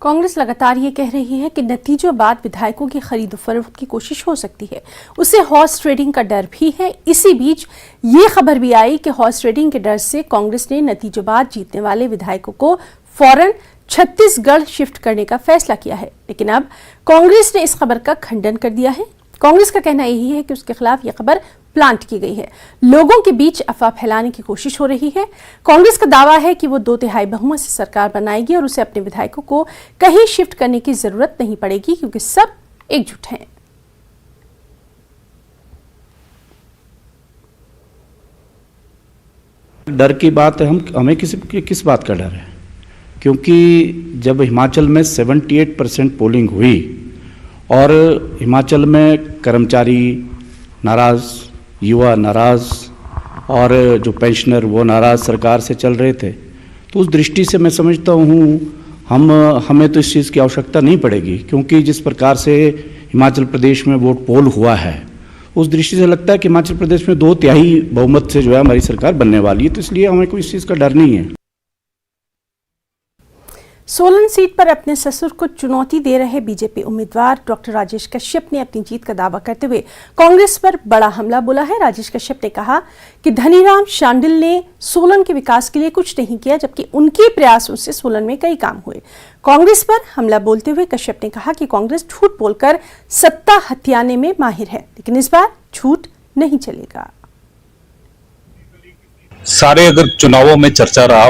कांग्रेस लगातार ये कह रही है कि नतीजों बाद विधायकों की खरीद फरोख्त की कोशिश हो सकती है। उसे हॉर्स ट्रेडिंग का डर भी है। इसी बीच ये खबर भी आई कि हॉर्स ट्रेडिंग के डर से कांग्रेस ने नतीजों बाद जीतने वाले विधायकों को फौरन छत्तीसगढ़ शिफ्ट करने का फैसला किया है। लेकिन अब कांग्रेस ने इस खबर का खंडन कर दिया है। कांग्रेस का कहना यही है कि उसके खिलाफ यह खबर प्लांट की गई है, लोगों के बीच अफवाह फैलाने की कोशिश हो रही है। कांग्रेस का दावा है कि वो 2/3 बहुमत से सरकार बनाएगी और उसे अपने विधायकों को कहीं शिफ्ट करने की जरूरत नहीं पड़ेगी क्योंकि सब एकजुट हैं। डर की बात है, हमें किस बात का डर है? क्योंकि जब हिमाचल में 78% पोलिंग हुई और हिमाचल में कर्मचारी नाराज़, युवा नाराज़ और जो पेंशनर वो नाराज़ सरकार से चल रहे थे, तो उस दृष्टि से मैं समझता हूँ हमें तो इस चीज़ की आवश्यकता नहीं पड़ेगी, क्योंकि जिस प्रकार से हिमाचल प्रदेश में वोट पोल हुआ है उस दृष्टि से लगता है कि हिमाचल प्रदेश में 2/3 बहुमत से जो है हमारी सरकार बनने वाली है, तो इसलिए हमें कोई इस चीज़ का डर नहीं है। सोलन सीट पर अपने ससुर को चुनौती दे रहे बीजेपी उम्मीदवार डॉक्टर राजेश कश्यप ने अपनी जीत का दावा करते हुए कांग्रेस पर बड़ा हमला बोला है। राजेश कश्यप ने कहा कि धनीराम शांडिल ने सोलन के विकास के लिए कुछ नहीं किया, जबकि उनके प्रयासों से सोलन में कई काम हुए। कांग्रेस पर हमला बोलते हुए कश्यप ने कहा कि कांग्रेस झूठ बोलकर सत्ता हथियाने में माहिर है, लेकिन इस बार झूठ नहीं चलेगा। सारे अगर चुनावों में चर्चा रहा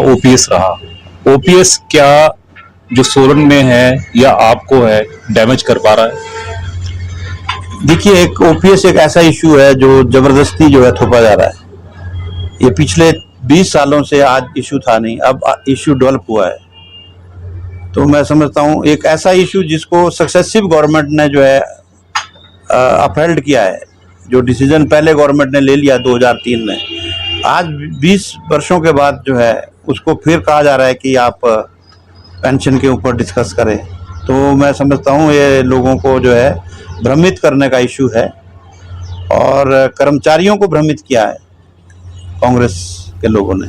ओपीएस क्या जो सोलन में है या आपको है डैमेज कर पा रहा है? देखिए, एक ओपीएस एक ऐसा इशू है जो जबरदस्ती जो है थोपा जा रहा है। ये पिछले 20 सालों से आज इशू था नहीं, अब इशू डेवलप हुआ है। तो मैं समझता हूँ एक ऐसा इशू जिसको सक्सेसिव गवर्नमेंट ने जो है अपहेल्ड किया है, जो डिसीजन पहले गवर्नमेंट ने ले लिया 2003 में, आज 20 वर्षों के बाद जो है उसको फिर कहा जा रहा है कि आप पेंशन के ऊपर डिस्कस करें। तो मैं समझता हूँ ये लोगों को जो है भ्रमित करने का इशू है और कर्मचारियों को भ्रमित किया है कांग्रेस के लोगों ने।